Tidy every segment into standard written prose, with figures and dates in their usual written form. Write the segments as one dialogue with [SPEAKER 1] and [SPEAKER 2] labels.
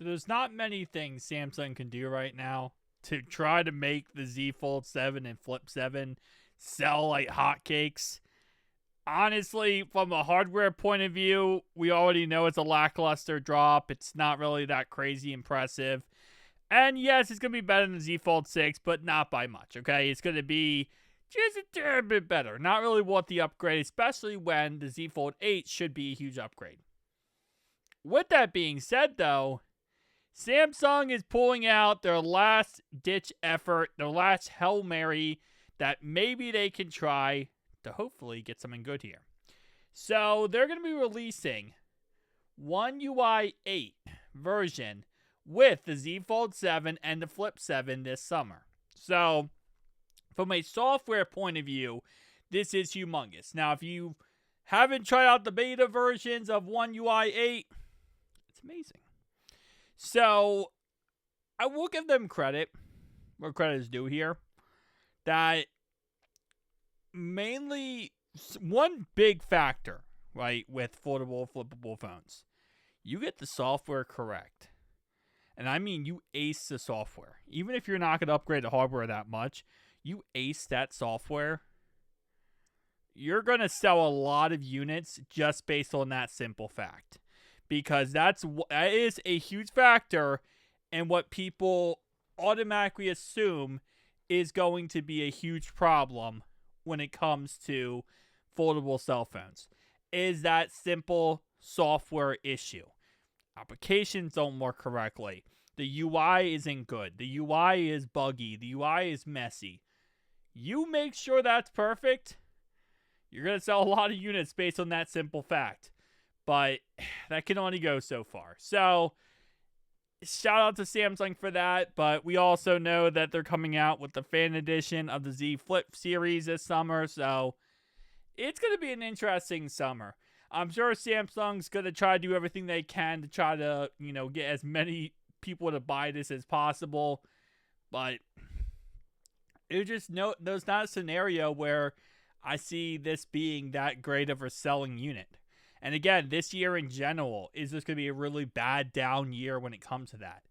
[SPEAKER 1] There's not many things Samsung can do right now to try to make the Z Fold 7 and Flip 7 sell like hotcakes. Honestly, from a hardware point of view, we already know it's a lackluster drop. It's not really that crazy impressive. And yes, it's going to be better than the Z Fold 6, but not by much, okay? It's going to be just a tad bit better. Not really worth the upgrade, especially when the Z Fold 8 should be a huge upgrade. With that being said, though, Samsung is pulling out their last ditch effort, their last Hail Mary that maybe they can try to hopefully get something good here. So they're going to be releasing One UI 8 version with the Z Fold 7 and the Flip 7 this summer. So from a software point of view, this is humongous. Now, if you haven't tried out the beta versions of One UI 8, it's amazing. So, I will give them credit, where credit is due here, that mainly one big factor, right, with foldable, flippable phones, you get the software correct. And I mean, you ace the software. Even if you're not going to upgrade the hardware that much, you ace that software, you're going to sell a lot of units just based on that simple fact. Because that is a huge factor in what people automatically assume is going to be a huge problem when it comes to foldable cell phones. Is that simple software issue. Applications don't work correctly. The UI isn't good. The UI is buggy. The UI is messy. You make sure that's perfect, you're going to sell a lot of units based on that simple fact. But that can only go so far. So, shout out to Samsung for that. But we also know that they're coming out with the fan edition of the Z Flip series this summer. So, it's going to be an interesting summer. I'm sure Samsung's going to try to do everything they can to try to, get as many people to buy this as possible. But there's not a scenario where I see this being that great of a selling unit. And again, this year in general is just going to be a really bad down year when it comes to that.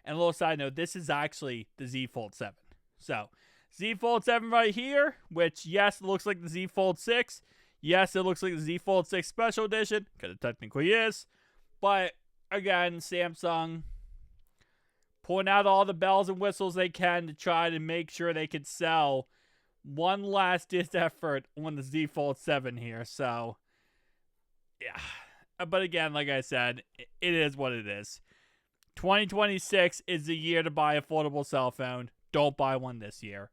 [SPEAKER 1] And a little side note, this is actually the Z Fold 7. So, Z Fold 7 right here, which, yes, it looks like the Z Fold 6. Yes, it looks like the Z Fold 6 Special Edition, because it technically is. But, again, Samsung pulling out all the bells and whistles they can to try to make sure they can sell one last ditch effort on the Z Fold 7 here. So, yeah, but again, like I said, it is what it is. 2026 is the year to buy a foldable cell phone. Don't buy one this year.